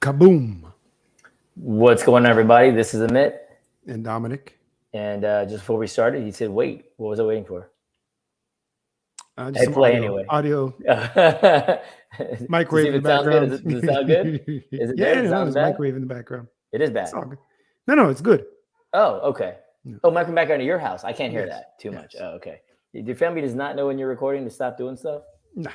Kaboom. What's going on, everybody? This is Amit. And Dominic. And just before we started, he said, wait. What was I waiting for? Just Hit some play audio, anyway. Audio. To Microwave see in if the it sounds good. background. Does it sound good? Is it good? Does it sound there's a bad? microwave in the background. It is bad. It's all good. No, it's good. Oh, okay. No. Oh, microwave background at your house. I can't hear Yes, that too much. yes. Oh, okay. Your family does not know when you're recording to stop doing stuff? Nah.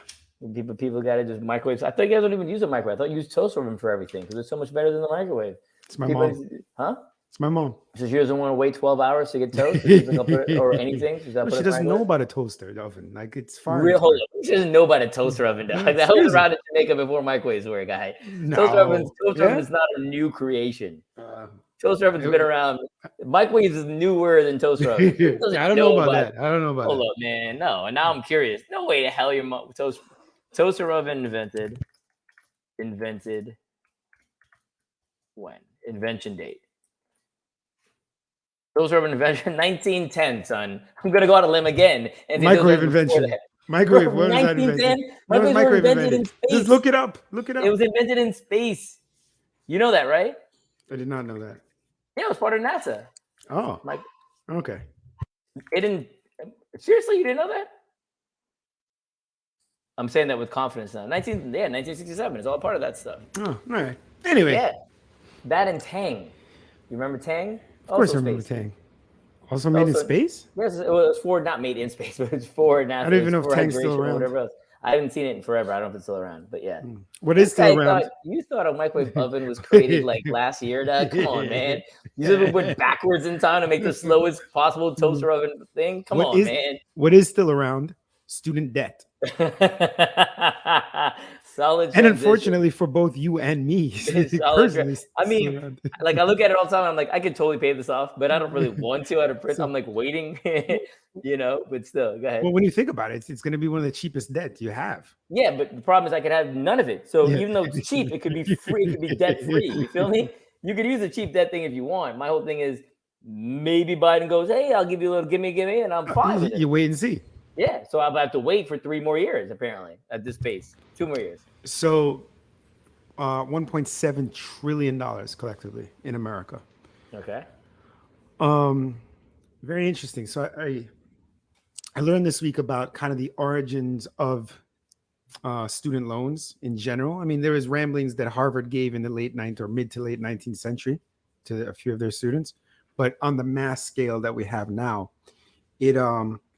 People got to just microwave. I thought you guys don't even use a microwave. I thought you use toaster oven for everything because it's so much better than the microwave. It's my mom. Huh? It's my mom. So she doesn't want to wait 12 hours to get toast? She's gonna put it, or anything? She doesn't know about a toaster oven. Like, it's fine. Real, she doesn't know about a toaster oven. Dog. That was around in Jamaica before microwaves were, guy. No. Toaster oven is not a new creation. Toaster oven's been around. Microwaves is newer than toaster oven. I don't know about that. Hold up, man. No, and now I'm curious. No way the hell your toaster oven invented when? Invention date. Toaster oven invention 1910, son. I'm gonna go out on a limb again. And microwave invention. Microwave. What was that invention? Microwave invented in space. Just look it up. It was invented in space. You know that, right? I did not know that. Yeah, it was part of NASA. Oh. Okay. It didn't. Seriously, you didn't know that? I'm saying that with confidence now. 1967 is all part of that stuff. Oh, all right. Anyway. Yeah. That and Tang. You remember Tang? Of course I remember Tang. Also made in space? Yes, it was not made in space, but it's for NASA. I don't even know if Tang's still around. Whatever else. I haven't seen it in forever. I don't know if it's still around, but yeah. What is still around? You thought a microwave oven was created like last year, Dad? Come on, man. You went backwards in time to make the slowest possible toaster oven thing? Come on, man. What is still around? Student debt. Solid. And unfortunately for both you and me, personally, I mean, like I look at it all the time. I'm like, I could totally pay this off, but I don't really want to out of print. I'm like waiting, but still, go ahead. Well, when you think about it, it's going to be one of the cheapest debts you have. Yeah, but the problem is I could have none of it. So even though it's cheap, it could be free. It could be debt free. You feel me? You could use a cheap debt thing if you want. My whole thing is maybe Biden goes, hey, I'll give you a little gimme, and I'm fine with it. You wait and see. Yeah, so I'll have to wait for 3 more years, apparently, at this pace. 2 more years. So $1.7 trillion collectively in America. Okay. Very interesting. So I learned this week about kind of the origins of student loans in general. I mean, there was ramblings that Harvard gave in the late 9th or mid to late 19th century to a few of their students. But on the mass scale that we have now, it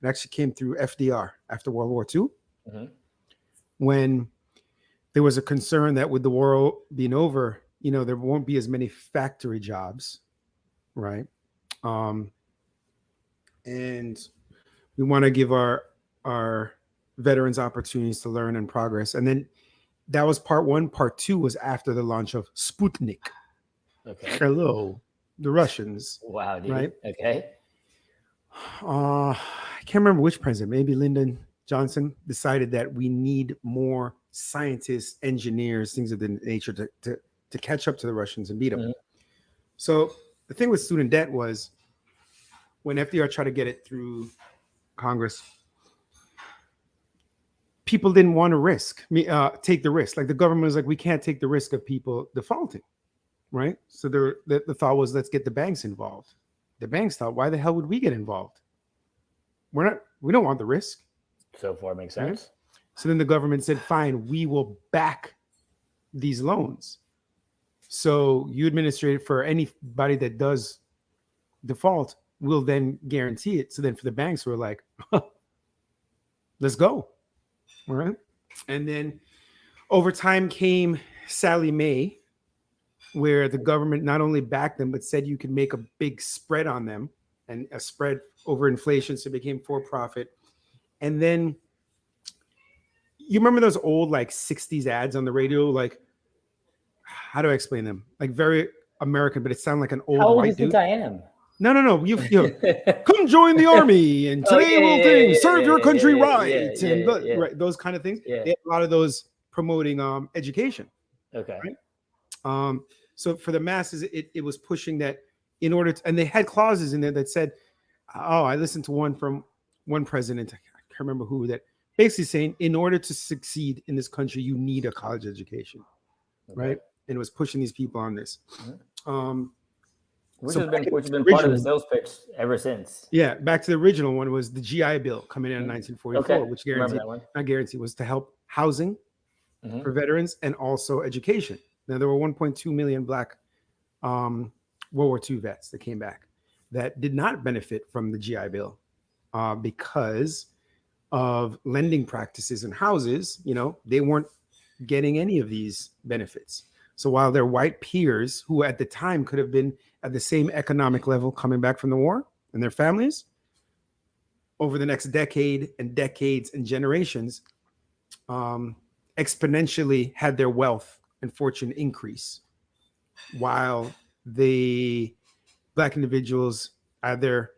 actually came through FDR after World War II, when there was a concern that with the war being over, there won't be as many factory jobs, right? And we want to give our veterans opportunities to learn and progress. And then that was part one. Part two was after the launch of Sputnik. Okay. Hello, the Russians. Wow, dude. Right? Okay. I can't remember which president, maybe Lyndon Johnson, decided that we need more scientists, engineers, things of the nature to catch up to the Russians and beat them. Mm-hmm. So the thing with student debt was when FDR tried to get it through Congress, people didn't want to take the risk. Like the government was like, we can't take the risk of people defaulting, right? So the thought was, let's get the banks involved. The banks thought, why the hell would we get involved? We don't want the risk. So far, makes sense. Right? So then the government said, fine, we will back these loans. So you administrate it for anybody that does default, we'll then guarantee it. So then for the banks, we're like, let's go. All right. And then over time came Sally Mae, where the government not only backed them, but said you could make a big spread on them and a spread over inflation. So it became for profit. And then you remember those old like 60s ads on the radio? Like, how do I explain them? Like very American, but it sounded like an old white dude. How old do you think I am? No. You come join the army and today serve your country right. Right, those kind of things. Yeah. They had a lot of those promoting education. Okay. Right? So for the masses, it was pushing that in order to, and they had clauses in there that said, I listened to one from one president, I can't remember who, that basically saying in order to succeed in this country, you need a college education. Okay. Right? and was pushing these people on this. Which So has back been in part of the sales pitch ever since. Yeah, back to the original one was the GI Bill coming in 1944, Okay. which was to help housing for veterans and also education. Now there were 1.2 million Black World War II vets that came back that did not benefit from the GI Bill because of lending practices in houses. You know, they weren't getting any of these benefits. So while their white peers, who at the time could have been at the same economic level coming back from the war and their families, over the next decade and decades and generations, exponentially had their wealth and fortune increase, while the Black individuals either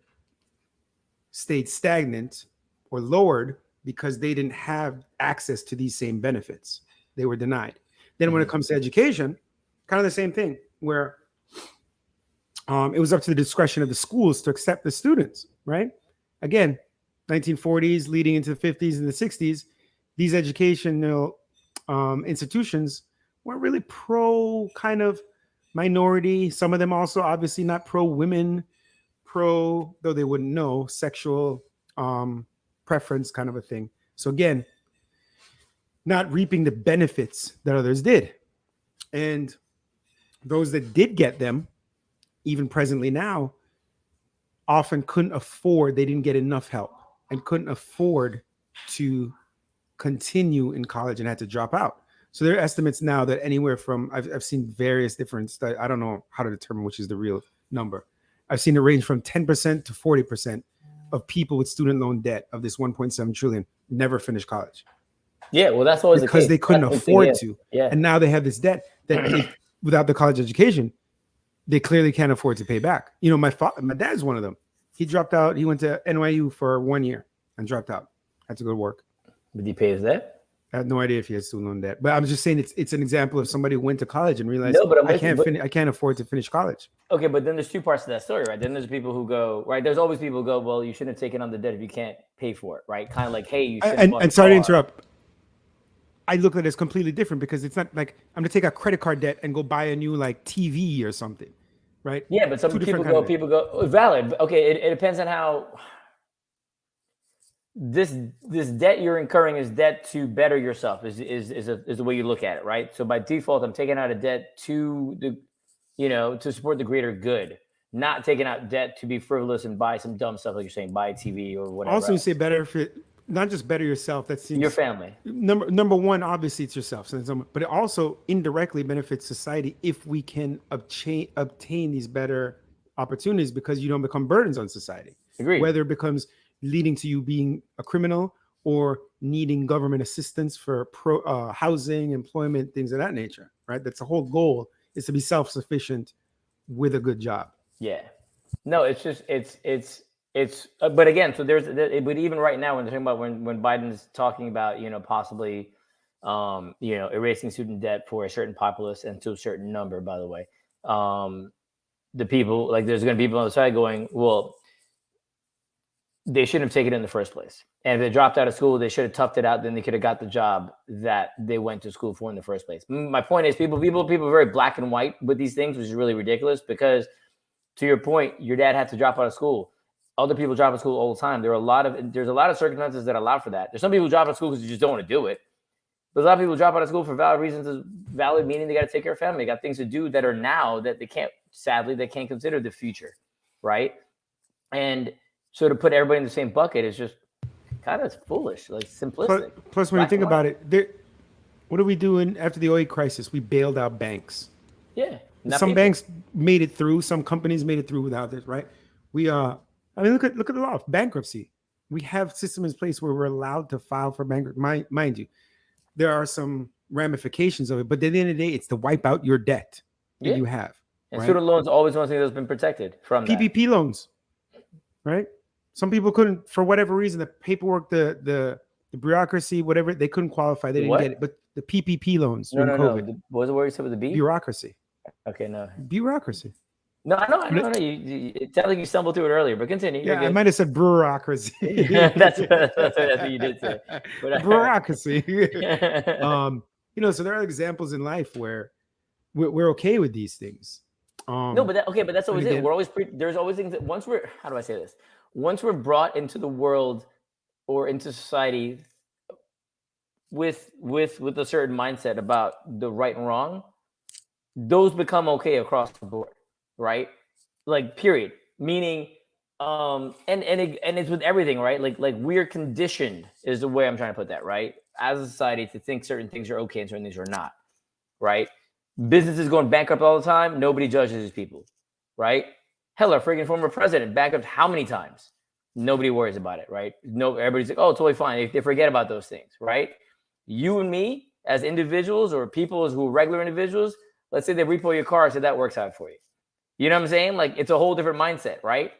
stayed stagnant or lowered because they didn't have access to these same benefits. They were denied. Then when it comes to education, kind of the same thing, where it was up to the discretion of the schools to accept the students, right? Again, 1940s leading into the 50s and the 60s, these educational institutions weren't really pro kind of minority. Some of them also obviously not pro women, pro, though they wouldn't know, sexual preference kind of a thing. So again, not reaping the benefits that others did. And those that did get them, even presently now, often couldn't afford, they didn't get enough help and couldn't afford to continue in college and had to drop out. So there are estimates now that anywhere from, I've seen various different studies. I don't know how to determine which is the real number. I've seen it range from 10% to 40% of people with student loan debt of this 1.7 trillion never finished college. Yeah, well, that's always because they couldn't afford to. Yeah. And now they have this debt that without the college education, they clearly can't afford to pay back. You know, my dad's one of them. He dropped out. He went to NYU for 1 year and dropped out. Had to go to work. Did he pay his debt? I have no idea if he has student loan debt, but I'm just saying it's an example of somebody who went to college and realized I can't afford to finish college. Okay, but then there's two parts to that story, right? Then there's people who go, right? There's always people who go, well, you shouldn't have taken on the debt if you can't pay for it, right? Kind of like, hey, you should. And sorry to interrupt. I look at it as completely different because it's not like I'm gonna take a credit card debt and go buy a new like TV or something, right? Yeah, but some people go valid. Okay, it depends on how this debt you're incurring is debt to better yourself is the way you look at it, right? So by default, I'm taking out a debt to to support the greater good, not taking out debt to be frivolous and buy some dumb stuff like you're saying, buy a TV or whatever. Also, you say better if it. Not just better yourself. That's your family. Number one, obviously, it's yourself. But it also indirectly benefits society if we can obtain these better opportunities because you don't become burdens on society. Agreed. Whether it becomes leading to you being a criminal or needing government assistance for housing, employment, things of that nature. Right. That's the whole goal, is to be self-sufficient with a good job. Yeah. No, it's just but again, so but even right now when they're talking about when Biden's talking about possibly erasing student debt for a certain populace and to a certain number, by the way, the people, like, there's going to be people on the side going, well, they shouldn't have taken it in the first place, and if they dropped out of school, they should have toughed it out, then they could have got the job that they went to school for in the first place. My point is, people are very black and white with these things, which is really ridiculous because, to your point, your dad had to drop out of school. Other people drop out of school all the time. There's a lot of circumstances that allow for that. There's some people who drop out of school because you just don't want to do it. But a lot of people drop out of school for valid reasons. Valid meaning they got to take care of family. They got things to do that are now that they can't consider the future, right? And so to put everybody in the same bucket is just kind of foolish, like simplistic. Plus when you think about it, what are we doing after the 2008 crisis? We bailed out banks. Yeah. Some banks made it through. Some companies made it through without this, right? Look at the law of bankruptcy. We have systems in place where we're allowed to file for bankruptcy. Mind you, there are some ramifications of it, but at the end of the day, it's to wipe out your debt that you have. And student loans always one thing that's been protected from PPP loans, right? Some people couldn't, for whatever reason, the paperwork, the bureaucracy, whatever, they couldn't qualify. They didn't get it. But the PPP loans during COVID. No. What was the word you said with the B? Bureaucracy. Okay, no. Bureaucracy. No, I know. It sounded like you stumbled through it earlier, but continue. Yeah, I might have said bureaucracy. that's what you did say. Bureaucracy. So there are examples in life where we're okay with these things. No, but but that's always again, it. We're always there's always things that once we're how do I say this? Once we're brought into the world or into society with a certain mindset about the right and wrong, those become okay across the board, right? Like period. Meaning, and it's with everything, right? Like we're conditioned is the way I'm trying to put that, right? As a society to think certain things are okay and certain things are not, right? Businesses going bankrupt all the time, nobody judges these people, right? Hell, our freaking former president bankrupt how many times? Nobody worries about it, right? No, everybody's like, oh, totally fine. They forget about those things, right? You and me as individuals or people who are regular individuals, let's say they repo your car, so that works out for you. You know what I'm saying? Like it's a whole different mindset, right?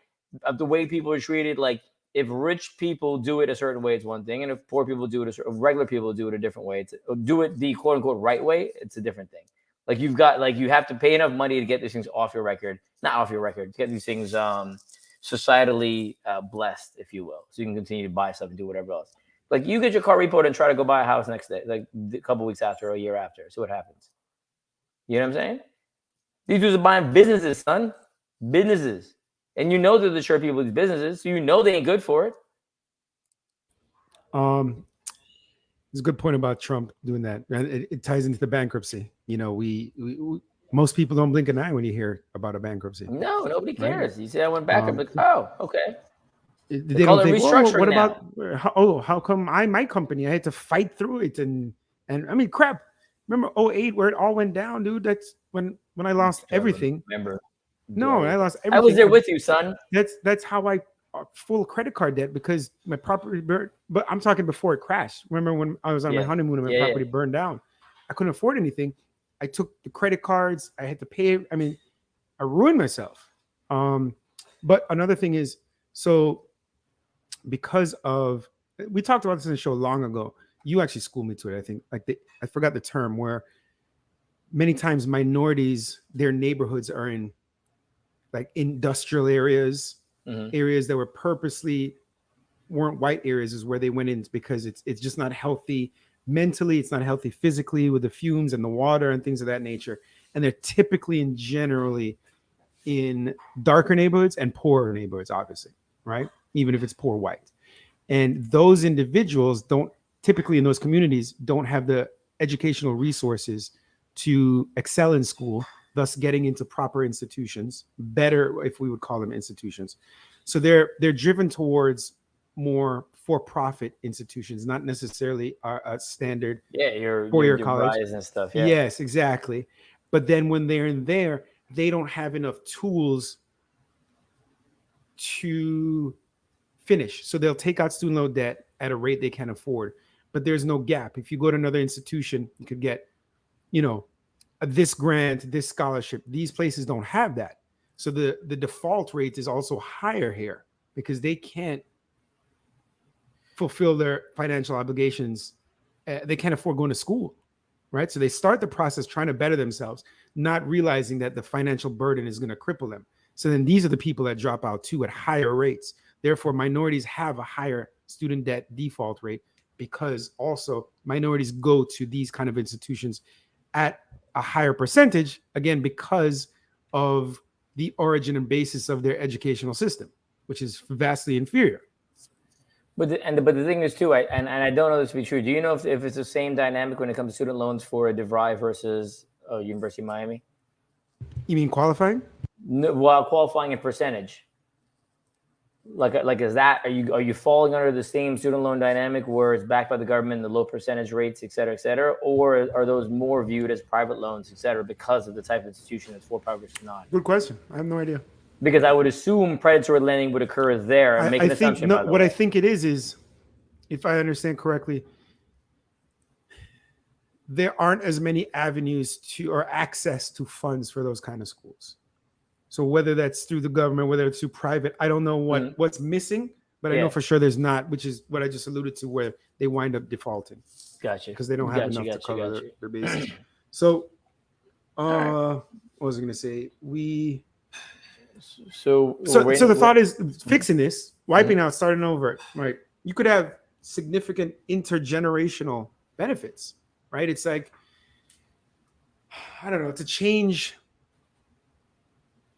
Of the way people are treated. Like if rich people do it a certain way, it's one thing, and if poor people do it, regular people do it a different way. Do it the quote unquote right way. It's a different thing. Like you have to pay enough money to get these things off your record, not off your record, to get these things societally blessed, if you will, so you can continue to buy stuff and do whatever else. Like you get your car repoed and try to go buy a house next day, like a couple weeks after or a year after. See what happens. You know what I'm saying? These dudes are buying businesses, son. Businesses. And you know they're the sure people of these businesses, so you know they ain't good for it. It's a good point about Trump doing that. It ties into the bankruptcy. You know, we most people don't blink an eye when you hear about a bankruptcy. No, nobody cares. Right? You say I went bankrupt, like, oh, okay. They don't think, oh, what about, how come my company, I had to fight through it. And I mean, crap. Remember 2008 where it all went down, dude? That's when I lost everything. Remember? No, I lost everything. I was there with you, son. That's how I full credit card debt because my property burned. But I'm talking before it crashed. Remember when I was on my honeymoon and my property burned down? I couldn't afford anything. I took the credit cards. I had to pay. I mean, I ruined myself. But another thing is, so because of, we talked about this in the show long ago. You actually schooled me to it. I think I forgot the term where many times minorities, their neighborhoods are in like industrial areas, areas that were purposely weren't white areas is where they went in because it's just not healthy mentally. It's not healthy physically with the fumes and the water and things of that nature. And they're typically and generally in darker neighborhoods and poorer neighborhoods, obviously, right? Even if it's poor white. And those individuals don't typically in those communities don't have the educational resources to excel in school, thus getting into proper institutions, better if we would call them institutions. So they're driven towards more for-profit institutions, not necessarily a standard four-year college and stuff. Yeah. Yes, exactly. But then when they're in there, they don't have enough tools to finish. So they'll take out student loan debt at a rate they can afford, but there's no gap. If you go to another institution, you could get, this grant, this scholarship. These places don't have that. So the default rate is also higher here because they can't fulfill their financial obligations. They can't afford going to school, right? So they start the process trying to better themselves, not realizing that the financial burden is going to cripple them. So then these are the people that drop out too at higher rates. Therefore, minorities have a higher student debt default rate because also minorities go to these kind of institutions at a higher percentage, again, because of the origin and basis of their educational system, which is vastly inferior. But the thing is too, I don't know this to be true. Do you know if it's the same dynamic when it comes to student loans for a DeVry versus University of Miami? You mean qualifying? No, well, qualifying in percentage. Like is that are you falling under the same student loan dynamic where it's backed by the government, the low percentage rates, et cetera, or are those more viewed as private loans, et cetera, because of the type of institution that's for private versus not? Good question. I have no idea. Because I would assume predatory lending would occur there and make an assumption. No, what I think it is, if I understand correctly, there aren't as many avenues to or access to funds for those kind of schools. So whether that's through the government, whether it's through private, I don't know what's missing, but I know for sure there's not, which is what I just alluded to, where they wind up defaulting. Gotcha. Because they don't have enough to cover their bases. So, what was I going to say? So the thought is fixing this, wiping out, starting over, right? You could have significant intergenerational benefits, right? It's like, I don't know, to change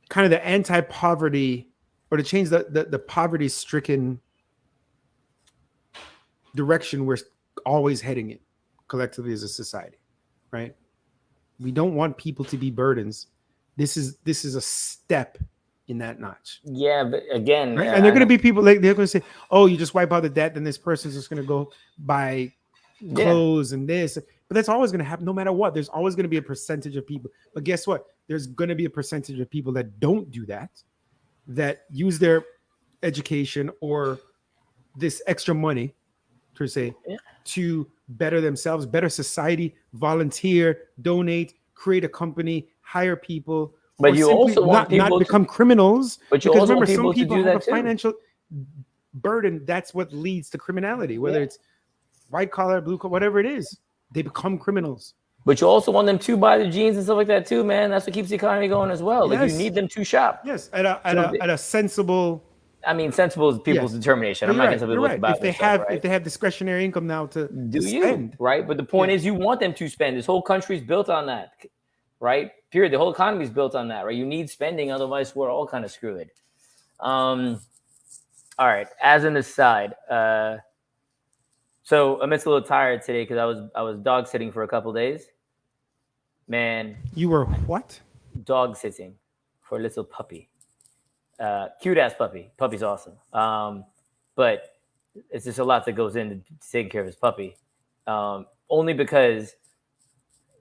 kind of the anti-poverty, or to change the poverty-stricken direction we're always heading in collectively as a society, right? We don't want people to be burdens. This is a step in that notch. Yeah, but again, Right? And they're going to be people like they're going to say, "Oh, you just wipe out the debt, then this person's just going to go buy clothes and this." But that's always going to happen, no matter what. There's always going to be a percentage of people. But guess what? There's going to be a percentage of people that don't do that, that use their education or this extra money, per se, to better themselves, better society, volunteer, donate, create a company, hire people. But you also want people not become criminals. But you because also remember, want people some people to do have that a financial burden. That's what leads to criminality, whether it's white collar, blue collar, whatever it is. They become criminals. But you also want them to buy the jeans and stuff like that too, man. That's what keeps the economy going as well. Like you need them to shop. Yes, at a sensible. I mean, sensible is people's determination. I'm not going to tell people what's about. If they have discretionary income now to spend, right? But the point is, you want them to spend. This whole country's built on that, right? Period. The whole economy is built on that, right? You need spending, otherwise we're all kind of screwed. All right. As an aside, so Amit's a little tired today because I was dog sitting for a couple days. Man, you were what? Dog sitting for a little puppy. Cute ass puppy. Puppy's awesome. But it's just a lot that goes into taking care of his puppy. Only because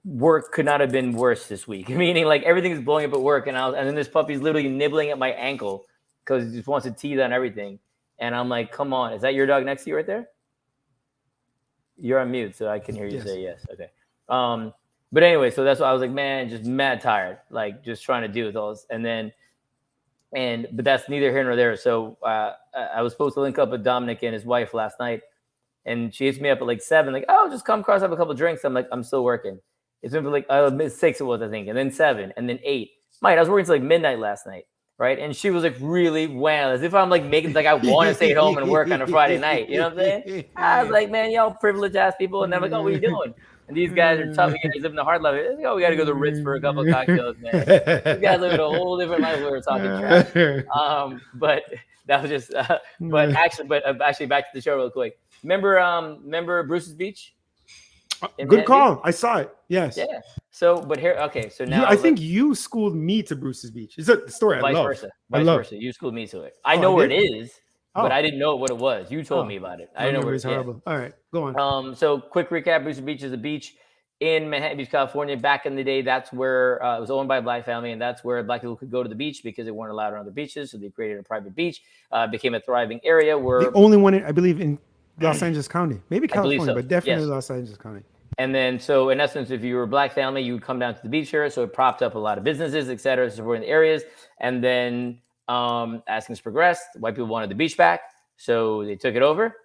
work could not have been worse this week. Meaning, like, everything's blowing up at work, and then this puppy's literally nibbling at my ankle because he just wants to teeth on everything. And I'm like, come on, is that your dog next to you right there? You're on mute, so I can hear you say yes. Okay. But anyway, so that's why I was like, man, just mad tired, like just trying to deal with all this. But that's neither here nor there. So I was supposed to link up with Dominic and his wife last night, and she hits me up at like 7, like, oh, just come across, have a couple of drinks. I'm like, I'm still working. It's been like 6 it was, I think, and then 7, and then 8. Mike, I was working till like midnight last night, right? And she was like really wow, as if I'm like making like I want to stay at home and work on a Friday night. You know what I'm saying? I was like, man, y'all privileged ass people, and I'm like, oh, what are you doing? And these guys are tough. He's living the hard life. Oh, we got to go to the Ritz for a couple of cocktails, man. These guys live a whole different life. We were talking trash. But that was just. But actually, back to the show real quick. Remember Bruce's Beach? Good call. I saw it. Yes. Yeah. So, but here, okay. So now I think you schooled me to Bruce's Beach. It's a story I love. Vice versa. You schooled me to it. I know where it is. But I didn't know what it was. You told me about it. I didn't know where it was. Horrible. All right, go on. So quick recap: Bruce's Beach is a beach in Manhattan Beach, California. Back in the day, that's where it was owned by a black family, and that's where black people could go to the beach because they weren't allowed on other beaches. So they created a private beach. Became a thriving area where the only one, I believe, in Los Angeles County, maybe California, but definitely Los Angeles County. And then, so in essence, if you were a black family, you would come down to the beach here. So it propped up a lot of businesses, et cetera, supporting the areas. And then as things progressed, white people wanted the beach back. So they took it over,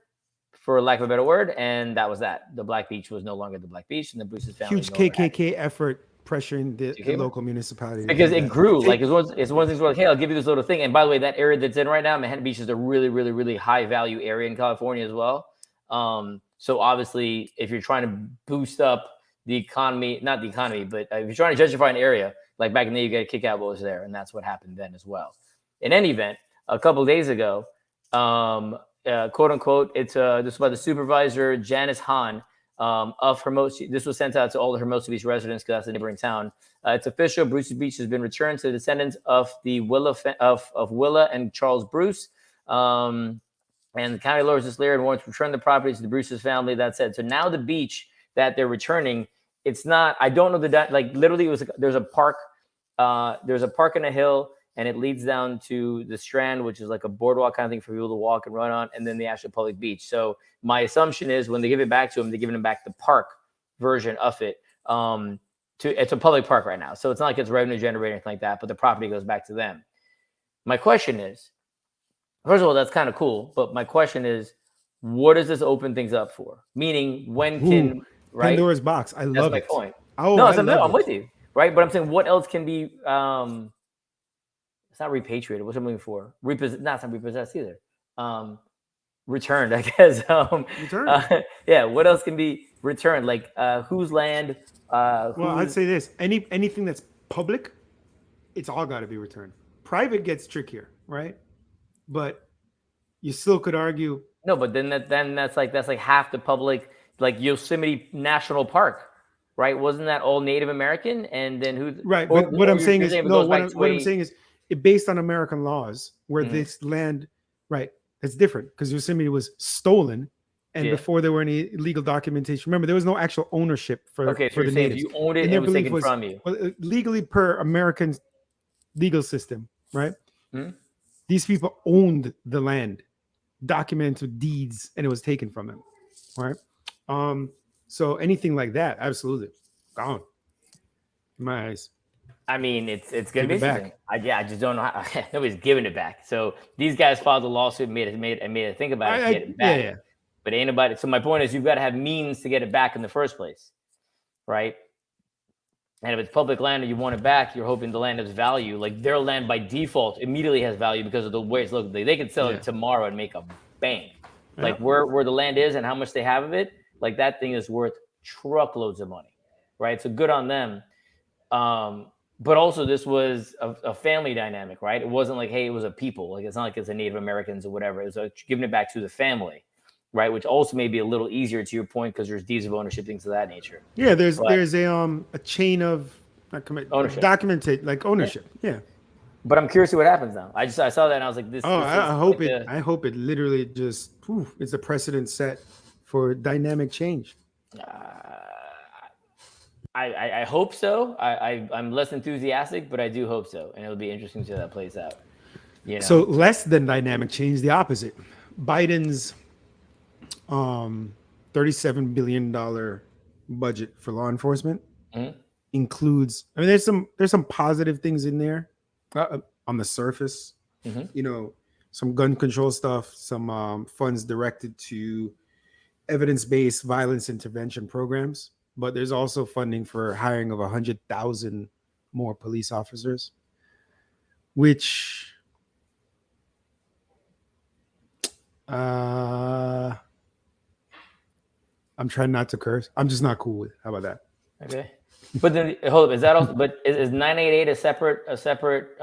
for lack of a better word, and that was that. The Black Beach was no longer the Black Beach, and the Bruce's family. Huge KKK effort pressuring the local municipality because it grew. Like it's one of the things where, like, hey, I'll give you this little thing. And by the way, that area that's in right now, Manhattan Beach, is a really, really, really high value area in California as well. So obviously, if you're trying to boost up the economy, not the economy, but if you're trying to gentrify an area, like back in the day, you got to kick out what was there, and that's what happened then as well. In any event, a couple of days ago. Quote unquote, this was by the supervisor Janice Hahn of Hermosa. This was sent out to all the Hermosa Beach residents because that's a neighboring town. It's official. Bruce's Beach has been returned to the descendants of the Willa and Charles Bruce. And the county lawyers just layered and wanted to return the property to the Bruce's family. That said, so now the beach that they're returning, it's not. I don't know like literally, there's a park. There's a park in a hill. And it leads down to the Strand, which is like a boardwalk kind of thing for people to walk and run on, and then the actual public beach. So my assumption is when they give it back to them, they're giving them back the park version of it. It's a public park right now. So it's not like it's revenue generating or anything like that, but the property goes back to them. My question is, first of all, that's kind of cool. But my question is, what does this open things up for? Meaning, when can, right? Pandora's box. I love it. That's my point. Oh, no, I'm with you, right? But I'm saying, what else can be... It's not repatriated. What's I'm looking for? Not repossessed either. returned, I guess. Returned. Yeah, what else can be returned? Like whose land? Well, I'd Who's say this: anything that's public, it's all got to be returned. Private gets trickier, right? But you still could argue, no, but then that's like half the public, like Yosemite National Park, right? Wasn't that all Native American? And then who? right? But what Or I'm saying you're is, saying it no. goes back to What I'm saying is, based on American laws, where Mhm. this land, right? That's different because Yosemite was stolen, and Yeah. before there were any legal documentation. Remember, there was no actual ownership Okay, so for you're the saying if natives, you owned it and and it their was belief taken was, from you. well, legally per American legal system, right? Mhm. These people owned the land, documented deeds, and it was taken from them, right? So anything like that, absolutely gone in my eyes. I mean, it's gonna Give be it interesting. back. I just don't know how nobody's giving it back. So these guys filed a lawsuit, made it think about it to get it Yeah, back. yeah. But ain't nobody. So my point is, you've got to have means to get it back in the first place, right? And if it's public land and you want it back, you're hoping the land has value. Like their land by default immediately has value because of the way it's looked. They could sell Yeah. it tomorrow and make a bank. Like Yep. where the land is and how much they have of it, like that thing is worth truckloads of money, right? So good on them. But also this was a family dynamic, right? It wasn't like, hey, it was a people. Like it's not like it's a Native Americans or whatever. It's giving it back to the family, right? Which also may be a little easier to your point because there's deeds of ownership, things of that nature. Yeah, But there's a chain of ownership. documented like Yeah. ownership. Yeah. But I'm curious to see what happens now. I saw that and I was like, this Oh, is I hope like it. I hope it literally just it's a precedent set for dynamic change. I hope so. I'm less enthusiastic, but I do hope so, and it'll be interesting to see how that plays out. You know, So less than dynamic change, the opposite. Biden's $37 billion budget for law enforcement Mhm. includes. I mean, there's some positive things in there on the surface. Mhm. You know, some gun control stuff, some funds directed to evidence-based violence intervention programs. But there's also funding for hiring of 100,000 more police officers, which I'm trying not to curse. I'm just not cool with. How about that? Okay. But then hold up, is that also? But is 988 a separate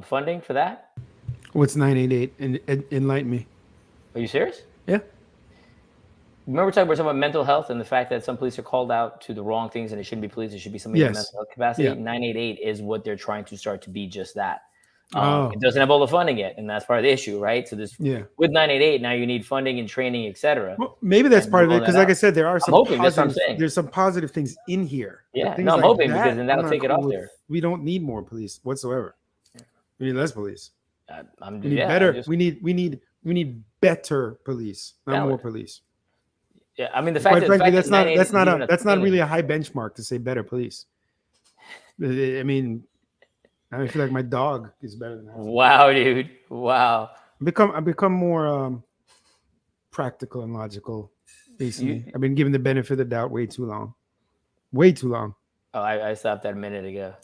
funding for that? What's 988? Enlighten me. Are you serious? Yeah. Remember talking about mental health and the fact that some police are called out to the wrong things and it shouldn't be police, it should be somebody in Yes. mental health capacity. Yeah. 988 is what they're trying to start to be just that. Oh. It doesn't have all the funding yet, and that's part of the issue, right? So this Yeah. with 988 now you need funding and training, etc. Well, maybe that's And part of it roll because, that like I out. said, there are I'm some hoping, that's what I'm positive. saying. There's some positive things in here. But Yeah, things no, I'm like hoping because that, then that'll I'm not take it cool off with. there. We don't need more police whatsoever. We need less police. I'm We need yeah, better. just, We need better police, not more valid. police. Yeah, I mean the Quite fact frankly, that 988 is even a that's not thing really is- a high benchmark to say better police. I mean, I feel like my dog is better than that. Wow, dude. Wow. I've become more practical and logical recently. I've been given the benefit of the doubt way too long. Way too long. Oh, I stopped that a minute ago.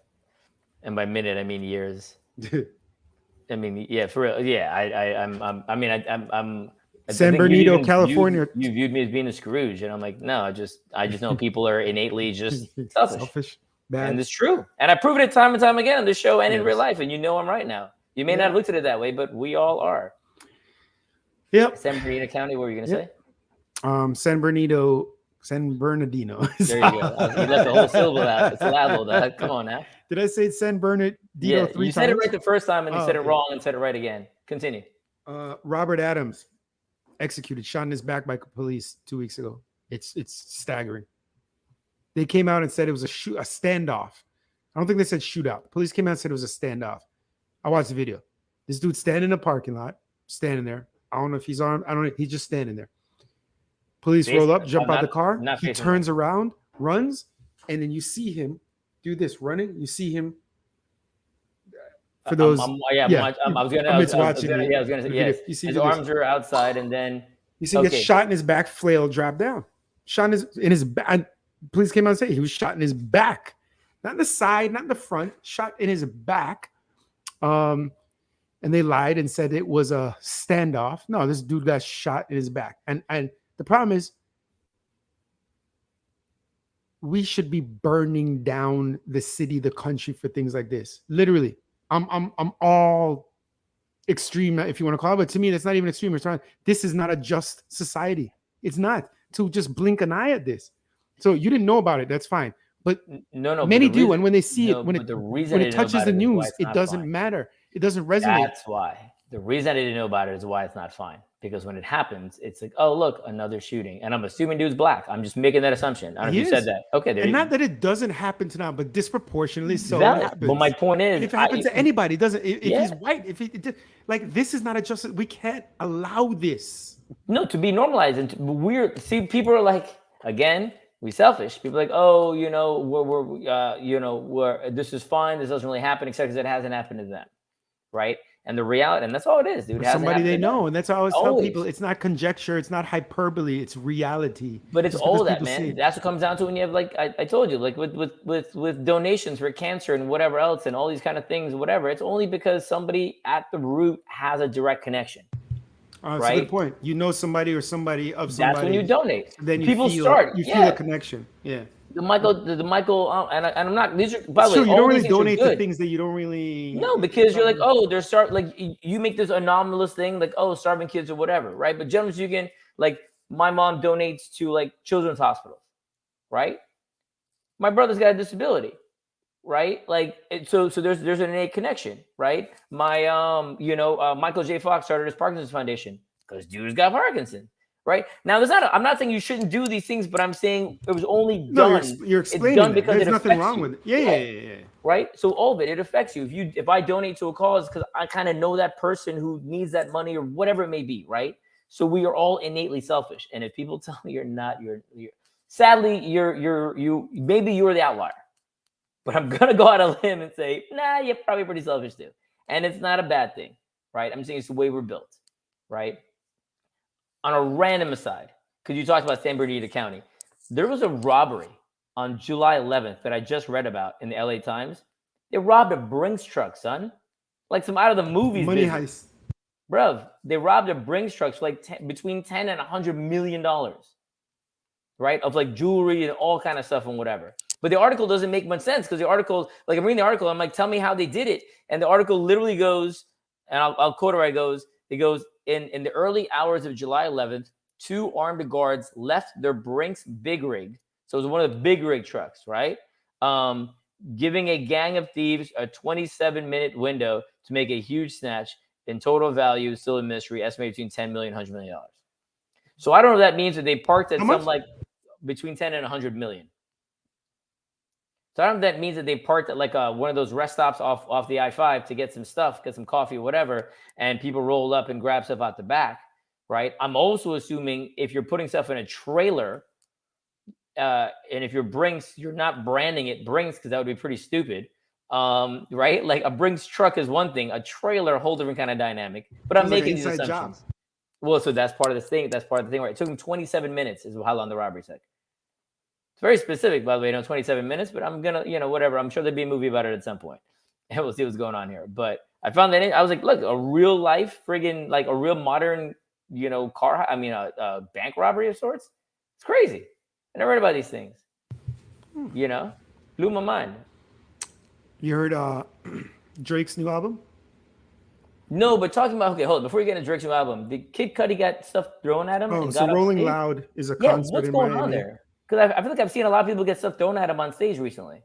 And by minute I mean years. I mean, yeah, for real. Yeah, I'm I San think Bernardino, California. You viewed me as being a Scrooge, and I'm like, no, I just know people are innately just selfish. Bad. And it's true. And I've proven it time and time again on this show and in Yes. real life. And you know I'm right now. You may not have looked at it that way, but we all are. Yep. San Bernardino County, what were you gonna say? San Bernardino. There you go. You left the whole syllable out. It's syllable though. Come on now. Did I say San Bernardino Yeah, three you times? said it right the first time and you said it okay. wrong and said it right again. Continue. Robert Adams executed, shot in his back by police 2 weeks ago. It's staggering. They came out and said it was a standoff. I don't think they said shootout. The police came out and said it was a standoff. I watched the video. This dude standing in a parking lot, standing there. I don't know if he's armed. I don't know. He's just standing there. Police roll up, jump out the car. He turns around, runs, and then you see him do this running. You see him. For those, I was gonna say yes. You see his arms are outside, and then you see him get shot in his back, flail drop down. Shot in his back. Police came out and said he was shot in his back, not in the side, not in the front. Shot in his back. and they lied and said it was a standoff. No, this dude got shot in his back. And the problem is we should be burning down the city, the country for things like this. Literally. I'm all extreme, if you want to call it, but to me, that's not even extreme. This is not a just society. It's not to just blink an eye at this. So you didn't know about it. That's fine. But no, many but do. reason, and when they see no, it, when but the reason when I it didn't know touches about the it is why news, it's it not doesn't fine. matter. It doesn't resonate. That's why. The reason I didn't know about it is why it's not fine. Because when it happens, it's like, oh, look, another shooting. And I'm assuming dude's black. I'm just making that assumption. I don't know if you said that. Okay. And not that it doesn't happen to now, but disproportionately so it valid. happens. But my point is, and if it happens to anybody, it doesn't. If he's white, if it like this is not a justice. We can't allow this. No, to be normalized and weird. See, people are like, again, we selfish. People are like, oh, you know, we're this is fine. This doesn't really happen, except because it hasn't happened to them, right? And the reality, and that's all it is, dude. Somebody they know, and that's how I always tell people. It's not conjecture, it's not hyperbole, it's reality. But it's all that, man. That's what comes down to when you have, like I told you, like with donations for cancer and whatever else, and all these kind of things, whatever. It's only because somebody at the root has a direct connection. That's a good point. You know somebody or somebody of somebody. That's when you donate. Then people feel a connection. Yeah. The Michael, and I'm not. These are by the way, you don't really donate to things that you don't really. No, because you're like, oh, there's like you make this anomalous thing, like, oh, starving kids or whatever, right? But generally speaking, like my mom donates to like children's hospitals, right? My brother's got a disability, right? Like, so there's an innate connection, right? My Michael J. Fox started his Parkinson's Foundation because dude's got Parkinson's. Right now, I'm not saying you shouldn't do these things, but I'm saying it was only done. You're explaining it's done because there's nothing wrong with it. Yeah. Right. So all of it affects you. If I donate to a cause because I kind of know that person who needs that money or whatever it may be. Right. So we are all innately selfish. And if people tell me you're not, you're sadly maybe you're the outlier. But I'm gonna go out on a limb and say, nah, you're probably pretty selfish too. And it's not a bad thing, right? I'm saying it's the way we're built, right? On a random aside, because you talked about San Bernardino County, there was a robbery on July 11th that I just read about in the LA Times. They robbed a Brinks truck, son. Like some out of the movies. Money heist. Bruv, they robbed a Brinks truck for like between $10 and $100 million, right? Of like jewelry and all kind of stuff and whatever. But the article doesn't make much sense because the article, like I'm reading the article, I'm like, tell me how they did it. And the article literally goes, and I'll quote where it goes, in the early hours of July 11th, 2 armed guards left their Brinks big rig. So it was one of the big rig trucks, right? Giving a gang of thieves a 27-minute window to make a huge snatch. In total value, still a mystery, estimated between $10 million and $100 million. So I don't know if that means that they parked at some like between 10 and 100 million. So I don't know if that means that they parked at like one of those rest stops off the I-5 to get some stuff, get some coffee or whatever, and people roll up and grab stuff out the back, right? I'm also assuming if you're putting stuff in a trailer, and if you're Brinks, you're not branding it Brinks because that would be pretty stupid, right? Like a Brinks truck is one thing, a trailer, a whole different kind of dynamic. But I'm making these assumptions. Job. Well, so that's part of the thing. That's part of the thing, right? It took them 27 minutes is how long the robbery took. It's very specific, by the way, 27 minutes, but I'm going to, whatever. I'm sure there'll be a movie about it at some point. And we'll see what's going on here. But I found that I was like, look, a real life friggin' like a real modern, bank robbery of sorts. It's crazy. I never heard about these things. Blew my mind. You heard Drake's new album? No, but talking about, okay, hold on. Before you get into Drake's new album, did Kid Cudi got stuff thrown at him? Oh, so Rolling Loud is a concert in Miami. What's going on there? Because I feel like I've seen a lot of people get stuff thrown at them on stage recently.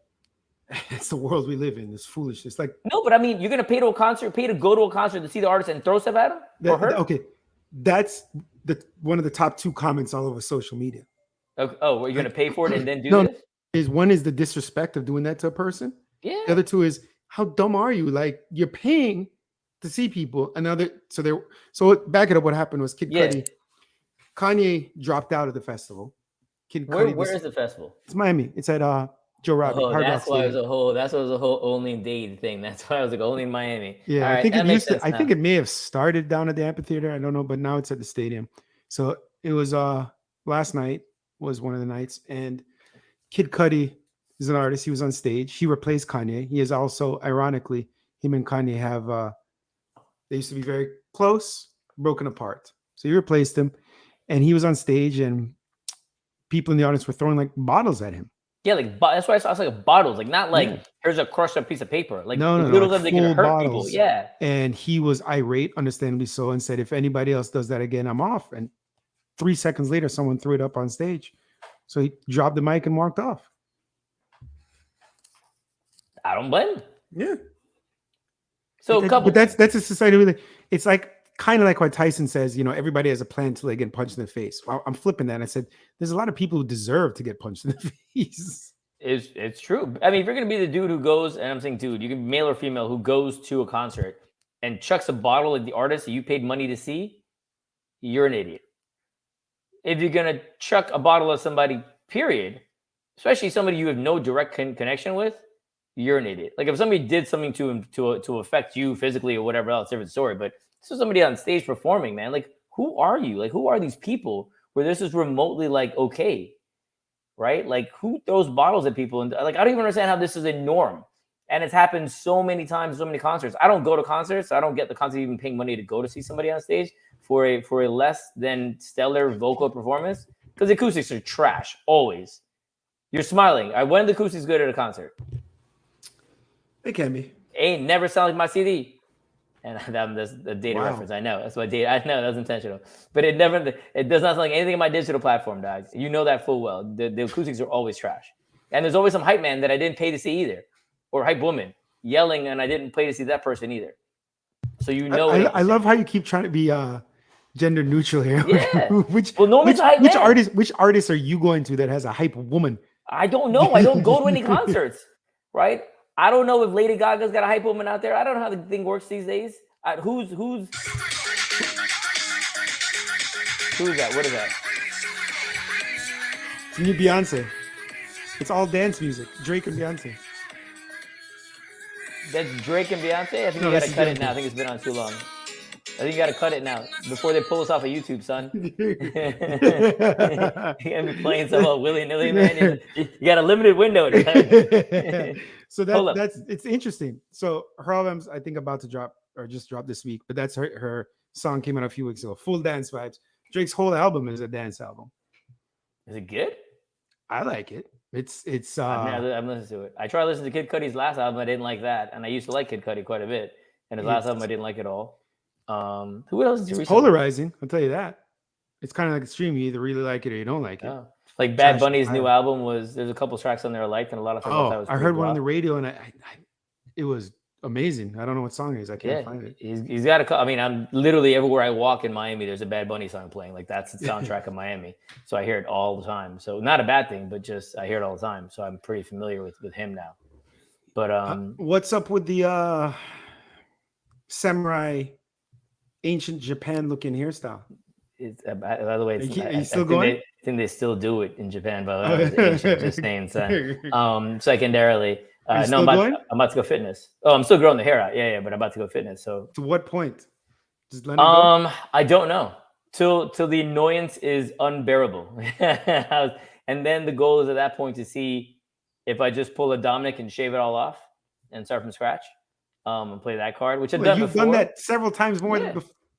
It's the world we live in. It's foolishness. Like no, but I mean, you're gonna pay to go to a concert to see the artist and throw stuff at him or her? Okay, that's one of the top 2 comments all over social media. Okay. Oh, well, you're gonna pay for it and then do this? One is the disrespect of doing that to a person. Yeah. The other 2 is how dumb are you? Like you're paying to see people. So back it up. What happened was Kid Cudi, Kanye dropped out of the festival. Where is the festival? It's Miami. It's at Joe Robbie. Oh, that's why it was a whole only in Dade thing. That's why I was like only in Miami. Yeah, I think I think it may have started down at the amphitheater. I don't know, but now it's at the stadium. So it was last night was one of the nights, and Kid Cudi is an artist. He was on stage. He replaced Kanye. He is also, ironically, him and Kanye have They used to be very close, broken apart. So he replaced him, and he was on stage, and people in the audience were throwing like bottles at him. Yeah, like that's why I was like bottles, like not like here's a crushed up piece of paper, like no, little like that they can hurt people. Yeah, and he was irate, understandably so, and said, "If anybody else does that again, I'm off." And 3 seconds later, someone threw it up on stage, so he dropped the mic and walked off. I don't blame him. Yeah. So, but that's a society. Really, it's like kind of like what Tyson says. Everybody has a plan until they get punched in the face. Well, I'm flipping that. I said, there's a lot of people who deserve to get punched in the face. It's true. I mean, if you're gonna be the dude who goes, and I'm saying dude, you can be male or female who goes to a concert and chucks a bottle at the artist that you paid money to see, you're an idiot. If you're gonna chuck a bottle at somebody, period, especially somebody you have no direct connection with, you're an idiot. Like if somebody did something to him to affect you physically or whatever else, different story. But this is somebody on stage performing, man. Like, who are you? Like, who are these people where this is remotely like okay, right? Like, who throws bottles at people? And like, I don't even understand how this is a norm. And it's happened so many times, so many concerts. I don't go to concerts. I don't get the concert even paying money to go to see somebody on stage for a less than stellar vocal performance because the acoustics are trash always. You're smiling. When the acoustics good at a concert? It can be. Ain't never sound like my CD. And that's a data reference. I know. That's my data. I know that's intentional. But it does not sound like anything in my digital platform, dog. You know that full well. The acoustics are always trash. And there's always some hype man that I didn't pay to see either. Or hype woman yelling and I didn't pay to see that person either. So I love how you keep trying to be gender neutral here. Yeah. which artist are you going to that has a hype woman? I don't know. I don't go to any concerts, right? I don't know if Lady Gaga's got a hype woman out there. I don't know how the thing works these days. Who's that? What is that? It's new Beyonce. It's all dance music. Drake and Beyonce. That's Drake and Beyonce? I think you gotta cut it now. I think it's been on too long. I think you gotta cut it now before they pull us off of YouTube, son. You're gonna be playing some willy-nilly, man. You got a limited window. So it's interesting. So her album's I think about to drop or just dropped this week, but that's her song came out a few weeks ago. Full dance vibes. Drake's whole album is a dance album. Is it good? I like it. It's I'm listening to it. I tried listening to Kid Cudi's last album. I didn't like that, and I used to like Kid Cudi quite a bit. And his last album I didn't like at all. Who else is it's polarizing? I'll tell you that. It's kind of like extreme. You either really like it or you don't like it. Oh. Like Bad Bunny's new album there's a couple tracks on there I liked and a lot of things I heard one on the radio and it was amazing. I don't know what song it is. I can't find it. He's got I'm literally everywhere I walk in Miami, there's a Bad Bunny song playing. Like that's the soundtrack of Miami. So I hear it all the time. So not a bad thing, but just I hear it all the time. So I'm pretty familiar with him now. But what's up with the samurai ancient Japan looking hairstyle? By the way, he's still going? I think they still do it in Japan, by the way. Ancient, just saying, son. Secondarily, no, I'm about to go fitness. Oh, I'm still growing the hair out. Yeah, but I'm about to go fitness. So to what point? Just let it go? I don't know. Till the annoyance is unbearable. And then the goal is at that point to see if I just pull a Dominic and shave it all off and start from scratch. And play that card, which I've done before. You've done that several times more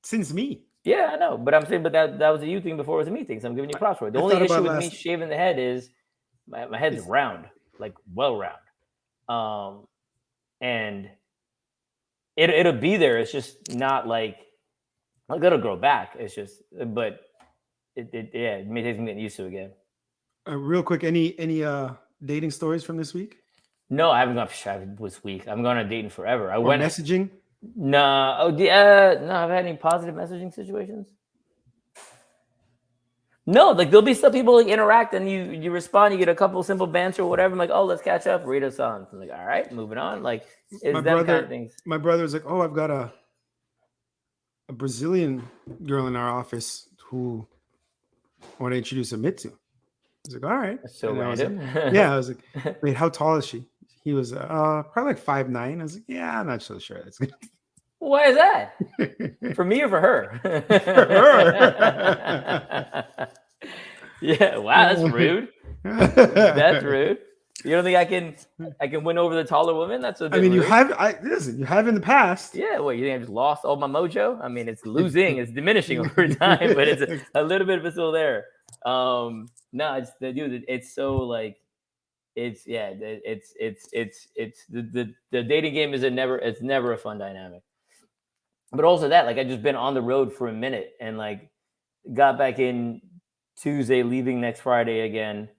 since me. Yeah, I know, but I'm saying, that was a you thing before it was a me thing, so I'm giving you props for it. The only issue with me shaving the head is my head's round, like well round, and it'll be there. It's just not like it'll grow back. It's just, but it may take some getting used to again. Real quick, any dating stories from this week? No, I haven't gone. It was weak. I'm going on dating forever. I went messaging. No, no. I've had any positive messaging situations. No, like there'll be some people like interact and you respond. You get a couple simple banter or whatever. I'm like, oh, let's catch up. Read a song. I'm like, all right, moving on. Like, it's them kind of things. My brother's like, oh, I've got a Brazilian girl in our office who I want to introduce Amit to. I was like, all right. That's so random. I was like, wait, how tall is she? He was probably like 5'9". I was like, yeah, I'm not so sure that's good. Why is that? For me or for her? For her. Yeah, wow, that's rude. That's rude. You don't think I can win over the taller women? That's a bit I mean, you rude. have. Listen, you have in the past. Yeah, what, you think I just lost all my mojo? I mean, it's losing, it's diminishing over time, but it's a little bit of it still there. No, it's dude, it's so like it's the dating game is it's never a fun dynamic. But also that, like, I just been on the road for a minute and like got back in Tuesday, leaving next Friday again.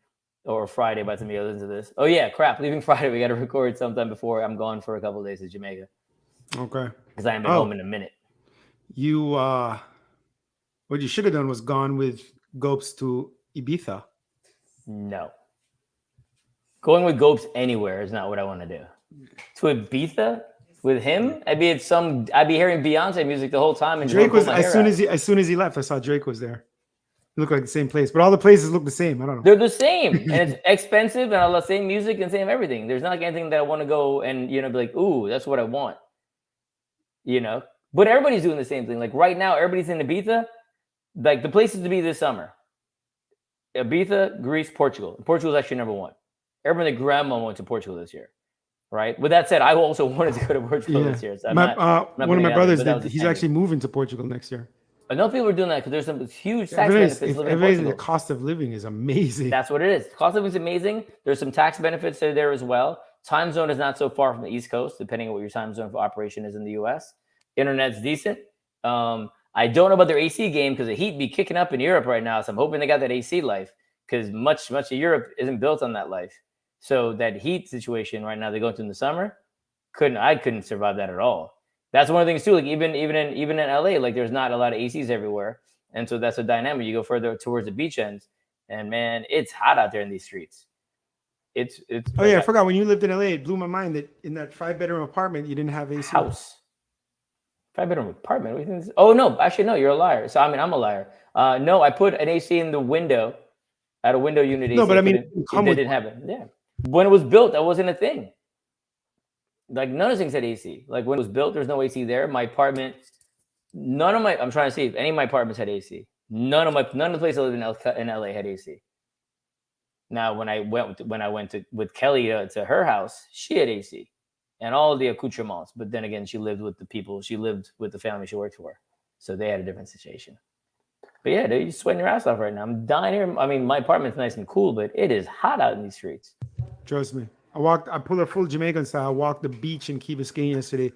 Or Friday by the time you listen to this. Oh yeah, crap! Leaving Friday, we got to record sometime before I'm gone for a couple of days to Jamaica. Okay. Because I haven't been home in a minute. You what you should have done was gone with Gopes to Ibiza. No. Going with Gopes anywhere is not what I want to do. To Ibiza with him, I'd be hearing Beyonce music the whole time. And Drake was as soon as he left. I saw Drake was there. It looked like the same place, but all the places look the same. I don't know. They're the same, and it's expensive, and all the same music and same everything. There's not like anything that I want to go and be like, ooh, that's what I want. But everybody's doing the same thing. Like right now, everybody's in Ibiza. Like the places to be this summer: Ibiza, Greece, Portugal. Portugal is actually number one. Everybody, grandma went to Portugal this year, right? With that said, I also wanted to go to Portugal this year. So one of my brothers he's actually moving to Portugal next year. I know people are doing that because there's some huge tax benefits living in Portugal. The cost of living is amazing. That's what it is. Cost of living is amazing. There's some tax benefits there as well. Time zone is not so far from the East Coast, depending on what your time zone for operation is in the U.S. Internet's decent. I don't know about their AC game because the heat be kicking up in Europe right now. So I'm hoping they got that AC life because much of Europe isn't built on that life. So that heat situation right now they're going through in the summer, I couldn't survive that at all. That's one of the things too. Like even in LA, like there's not a lot of ACs everywhere, and so that's a dynamic. You go further towards the beach ends, and man, it's hot out there in these streets. It's. Oh yeah, I forgot when you lived in LA. It blew my mind that in that 5-bedroom apartment you didn't have AC. House. 5-bedroom apartment. What do you think? Oh no, actually no, you're a liar. So I mean, I'm a liar. No, I put an AC in the window, at a window unit. No, AC, but I mean, it didn't have it. Yeah, when it was built, that wasn't a thing. Like none of the things had AC. Like when it was built, there's no AC there. My apartment, I'm trying to see if any of my apartments had AC. None of the places I lived in LA had AC. Now, when I went with Kelly to her house, she had AC and all the accoutrements. But then again, she lived with the family she worked for, so they had a different situation. But yeah, dude, you're sweating your ass off right now. I'm dying here. I mean, my apartment's nice and cool, but it is hot out in these streets. Trust me. I pulled a full Jamaican style. I walked the beach in Key Biscayne yesterday.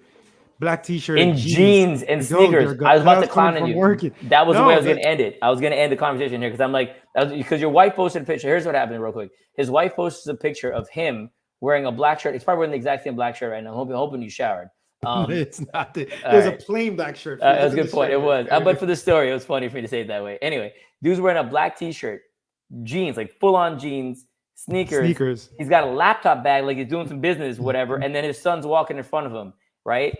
Black t-shirt. In jeans and sneakers. I was about to clown on you. Working. That was the way I was going to end it. I was going to end the conversation here because I'm like, because your wife posted a picture. Here's what happened real quick. His wife posted a picture of him wearing a black shirt. He's probably wearing the exact same black shirt right now. I'm hoping you showered. It's not. There's a plain black shirt. That was a good point. It was. But for the story, it was funny for me to say it that way. Anyway, dude's wearing a black t-shirt, jeans, like full-on jeans, sneakers. He's got a laptop bag, like he's doing some business, whatever. And then his son's walking in front of him, right?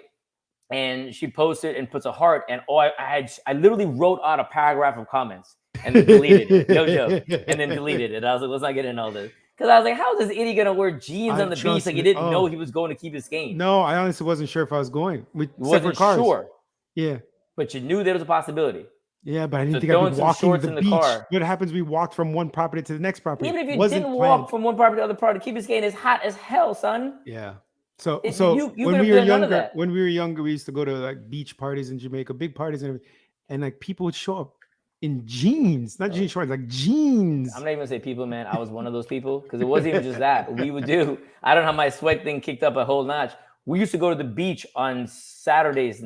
And she posted and puts a heart. And I literally wrote out a paragraph of comments and then deleted it. No joke. And then deleted it. I was like, let's not get into all this. Because I was like, how is this idiot gonna wear jeans on the beach like he didn't know he was going to Key Biscayne? No, I honestly wasn't sure if I was going. We wasn't sure. Yeah. But you knew there was a possibility. Yeah, but I didn't think I'd be walking the beach. Car. What happens? We walked from one property to the next property. Even if you didn't walk from one property to the other property, Key Biscayne is hot as hell, son. Yeah. So when we were younger, we used to go to like beach parties in Jamaica, big parties and everything, and like people would show up in jeans, not jeans shorts, like jeans. I'm not even gonna say people, man. I was one of those people because it wasn't even just that. We would do. I don't know how my sweat thing kicked up a whole notch. We used to go to the beach on Saturdays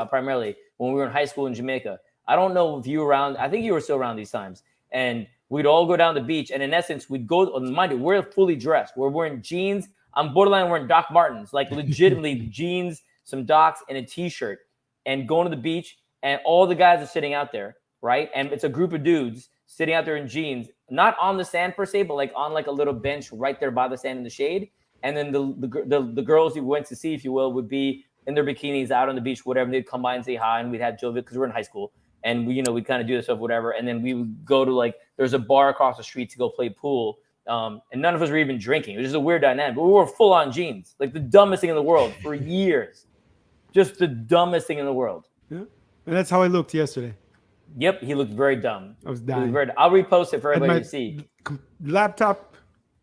primarily when we were in high school in Jamaica. I don't know if you were around. I think you were still around these times. And we'd all go down the beach. And in essence, we'd go, mind you, we're fully dressed. We're wearing jeans. I'm borderline wearing Doc Martens, like legitimately jeans, some Docs, and a t-shirt. And going to the beach. And all the guys are sitting out there, right? And it's a group of dudes sitting out there in jeans, not on the sand per se, but like on like a little bench right there by the sand in the shade. And then the girls you went to see, if you will, would be in their bikinis out on the beach, whatever. They'd come by and say hi, and we'd have Joe because we're in high school, and we'd kind of do this stuff, whatever. And then we would go to like there's a bar across the street to go play pool, and none of us were even drinking. It was just a weird dynamic. But we were full on jeans, like the dumbest thing in the world for years, just the dumbest thing in the world. Yeah. And that's how I looked yesterday. Yep, he looked very dumb. I was dying. I'll repost it for everybody to see. Laptop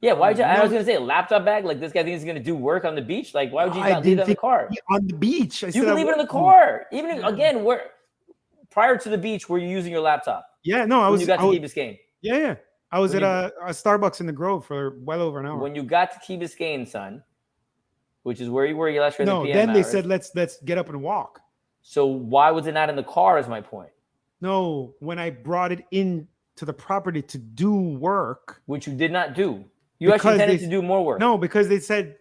Yeah, why would you? I was gonna say laptop bag. Like this guy thinks he's gonna do work on the beach. Like why would you not leave it in the car? On the beach, you can leave it in the car. Even if, again, where prior to the beach, were you using your laptop? Yeah, no, I was. You got to Key Biscayne. Yeah. I was at a Starbucks in the Grove for well over an hour. When you got to Key Biscayne, son, which is where you were last year. No, then they said let's get up and walk. So why was it not in the car? Is my point. No, when I brought it in to the property to do work, which you did not do. You actually intended to do more work. No, because they said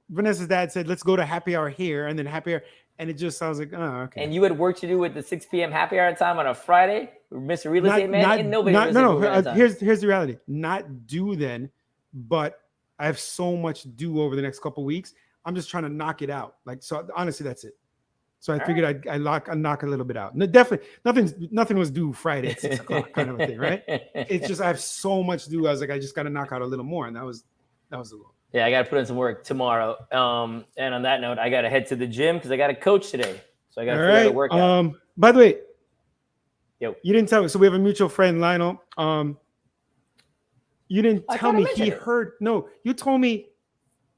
Vanessa's dad said, let's go to happy hour here and then happy hour. And it just sounds like, oh, okay. And you had work to do with the 6 p.m. happy hour time on a Friday, Mr. Real Estate Man? And nobody here's the reality. Not due then, but I have so much due over the next couple of weeks. I'm just trying to knock it out. Like, so honestly, that's it. So I figured I'd knock a little bit out. No, definitely nothing was due Friday at 6 o'clock kind of a thing, right? It's just I have so much due. I was like, I just got to knock out a little more, and that was the goal. Yeah, I got to put in some work tomorrow. And on that note, I got to head to the gym because I got to coach today. So I got to figure out the workout. By the way, you didn't tell me. So we have a mutual friend, Lionel. You didn't tell me he heard. No, you told me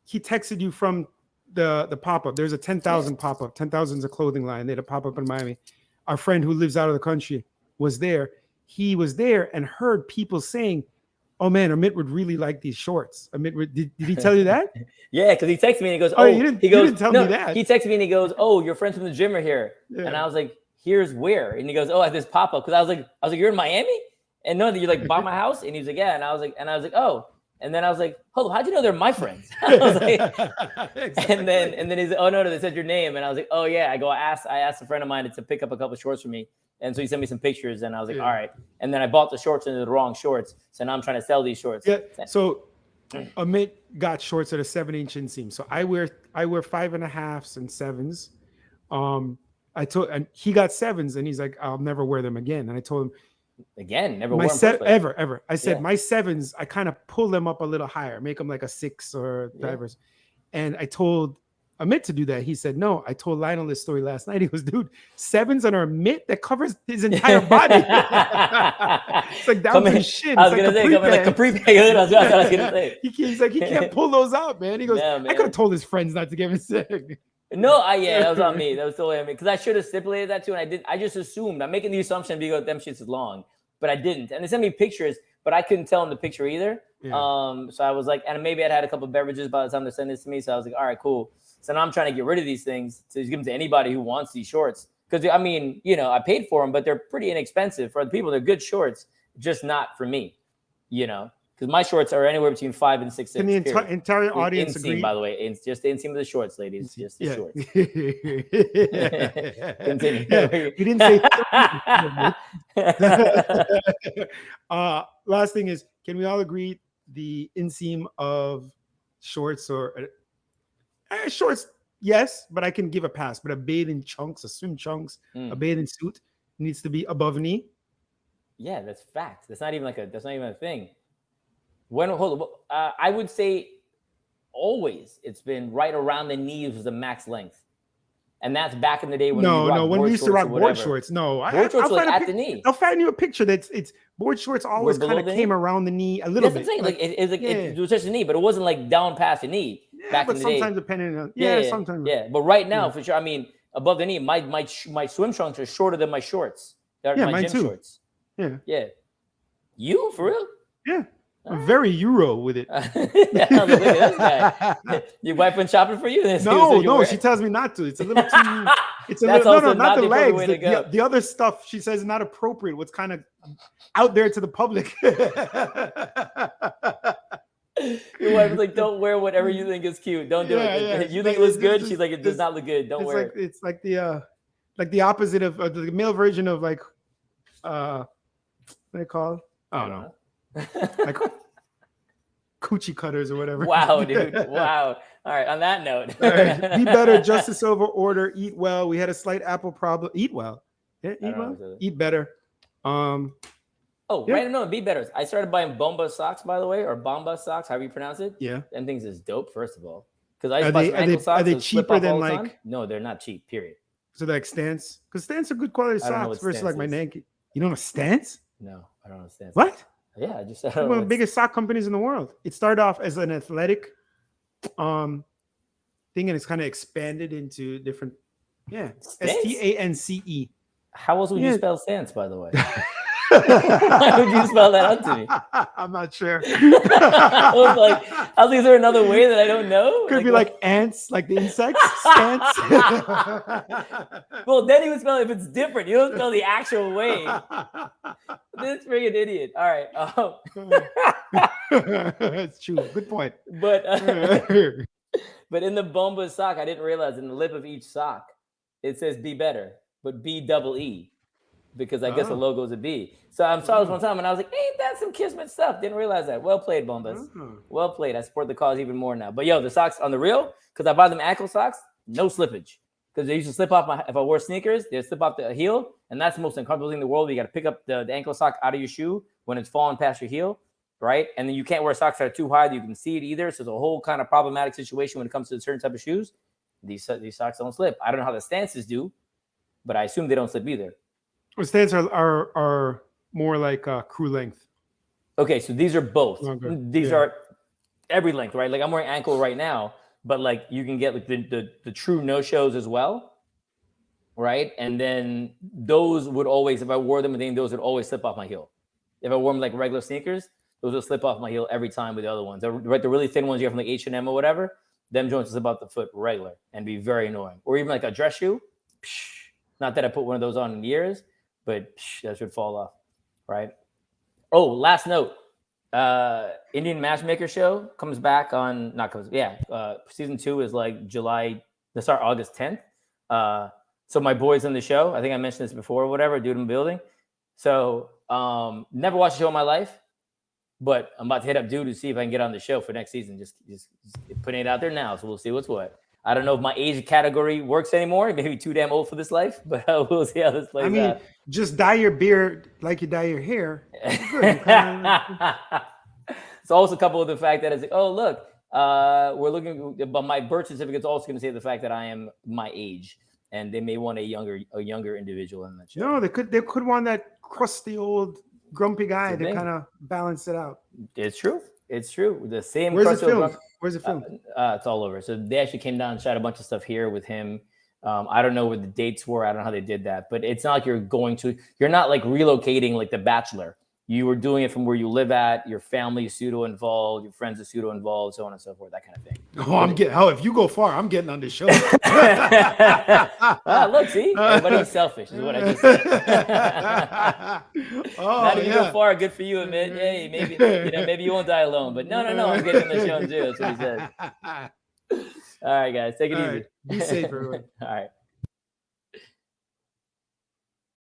he texted you from the pop-up. There's a 10,000 pop-up. 10,000 is a clothing line. They had a pop-up in Miami. Our friend who lives out of the country was there. He was there and heard people saying, oh man, Amit would really like these shorts. Amit, did he tell you that? Yeah, because he texted me and he goes, you didn't tell me that. He texted me and he goes, oh, your friends from the gym are here. Yeah. And I was like, here's where? And he goes, oh, at this pop-up. Because I was like, you're in Miami? And no, you're like by my house? And he was like, yeah. And I was like, oh. And then I was like, hold on, how'd you know they're my friends? I was like, exactly. and then he's like, oh no, they said your name. And I was like, oh yeah. I asked a friend of mine to pick up a couple of shorts for me. And so he sent me some pictures and I was like, all right. And then I bought the shorts into the wrong shorts. So now I'm trying to sell these shorts. Yeah. So Amit got shorts at a 7-inch inseam. So I wear 5.5s and 7s. And he got 7s and he's like, I'll never wear them again. And I told him, again, never wear them ever. I said my 7s, I kind of pull them up a little higher, make them like a 6 or divers. And I told Amit to do that. He said no. I told Lionel this story last night. He goes, dude, 7s on a mitt that covers his entire body. It's like down to his shin. I was gonna say, like capri pants. I was gonna say. He's like, he can't pull those out, man. He goes, I could have told his friends not to get him sick. No, that was on me. That was totally on me. Because I should have stipulated that too. And I didn't. I just assumed. I'm making the assumption because them shits is long. But I didn't. And they sent me pictures, but I couldn't tell in the picture either. Yeah. So I was like, and maybe I'd had a couple of beverages by the time they sent this to me. So I was like, all right, cool. So now I'm trying to get rid of these things to give them to anybody who wants these shorts. Because, I mean, I paid for them, but they're pretty inexpensive. For other people, they're good shorts, just not for me, Because my shorts are anywhere between 5 and 6 inches. And the entire audience agree? By the way, it's just the inseam of the shorts, ladies. Just the shorts. Continue. Yeah, we didn't say. Last thing is, can we all agree the inseam of shorts or shorts? Yes, but I can give a pass. But a bathing chunks, a swim chunks, a bathing suit needs to be above knee. Yeah, that's fact. That's not even a thing. I would say always it's been right around the knees was the max length, and that's back in the day when when we used to rock board shorts. No, board shorts was at the knee. I'll find you a picture it's board shorts always kind of came around the knee a little bit. That's what I'm saying. It was just the knee, but it wasn't like down past the knee. Yeah, back but in the sometimes day. Depending on sometimes. Yeah, but right now for sure. I mean, above the knee, my swim trunks are shorter than my shorts. They're my gym shorts. Yeah. Yeah. You for real? Yeah. I'm very Euro with it. Look at this guy. Your wife went shopping for you? No, she tells me not to. It's a little too. It's a little not the legs. The other stuff she says is not appropriate. What's kind of out there to the public. Your wife's like, don't wear whatever you think is cute. Don't do it. If you think it looks good, she's like, it does not look good. Don't wear it. It's like the opposite of the male version of like what do they call? I don't know. Like coochie cutters or whatever. Wow, dude. Wow. All right. On that note, be better. Justice over order. Eat well. We had a slight Apple problem. Eat well. Yeah, eat well. Eat better. Right. No, be better. I started buying Bomba socks, by the way, or Bomba socks, however you pronounce it. Yeah. Them things is dope. First of all, because I buy ankle socks. Are they cheaper than like? No, they're not cheap. Period. So like Stance, because Stance are good quality socks versus like my Nike. You don't know Stance? No, I don't know Stance. What? Yeah, I just One of the biggest sock companies in the world. It started off as an athletic thing, and it's kind of expanded into different. Yeah, Stance. How else would you Yeah. spell stance, by the way? Why would you spell that out to me? I'm not sure. I was like, is there another way that I don't know? Could be like ants, like the insects, stance. Well, then he would spell it if it's different. You don't spell the actual way. This freaking idiot. All right. That's true. Good point. But in the Bomba sock, I didn't realize in the lip of each sock, it says "Be Better," but B-double-E. Because I guess the logo is a B. So I saw this one time and I was like, ain't that some Kismet stuff? Didn't realize that. Well played, Bombas. Well played. I support the cause even more now. But yo, the socks on the real, because I buy them ankle socks, no slippage. Because they used to slip off if I wore sneakers, they'd slip off the heel. And that's the most uncomfortable thing in the world. You got to pick up the ankle sock out of your shoe when it's falling past your heel, right? And then you can't wear socks that are too high that you can see it either. So it's a whole kind of problematic situation when it comes to certain type of shoes. These socks don't slip. I don't know how the stances do, but I assume they don't slip either. Well, stance are more like crew length. Okay, so these are both. Longer. These are every length, right? Like I'm wearing ankle right now, but like you can get like the true no-shows as well, right? And then those would always, if I wore them, I think those would always slip off my heel. If I wore them like regular sneakers, those will slip off my heel every time with the other ones. Right, the really thin ones you have from like H&M or whatever, them joints will slip off the foot regular and be very annoying. Or even like a dress shoe. Not that I put one of those on in years, but that should fall off, right? Oh, last note. Indian Matchmaker show comes back on, season 2 is like August 10th. So my boy's in the show. I think I mentioned this before or whatever, dude in the building. So never watched the show in my life, but I'm about to hit up dude to see if I can get on the show for next season. Just putting it out there now. So we'll see what's what. I don't know if my age category works anymore. Maybe too damn old for this life, but we'll see how this plays out. Just dye your beard like you dye your hair. It's also coupled with the fact that it's like, oh, look, we're looking, but my birth certificate is also going to say the fact that I am my age, and they may want a younger individual in that show. No, they could want that crusty old grumpy guy to kind of balance it out. It's true. It's true. The same. Where's it filmed? Where's it filmed? It's all over. So they actually came down and shot a bunch of stuff here with him. I don't know where the dates were. I don't know how they did that, but it's not like you're not like relocating like The Bachelor. You were doing it from where you live at, your family is pseudo involved, your friends are pseudo involved, so on and so forth, that kind of thing. If you go far, I'm getting on this show. Look, see, everybody's selfish is what I just said. Not if you go far, good for you, Amit. Hey, maybe you won't die alone, but no, I'm getting on the show too. That's what he said. All right, guys, take it easy. Be safe, everyone. All right.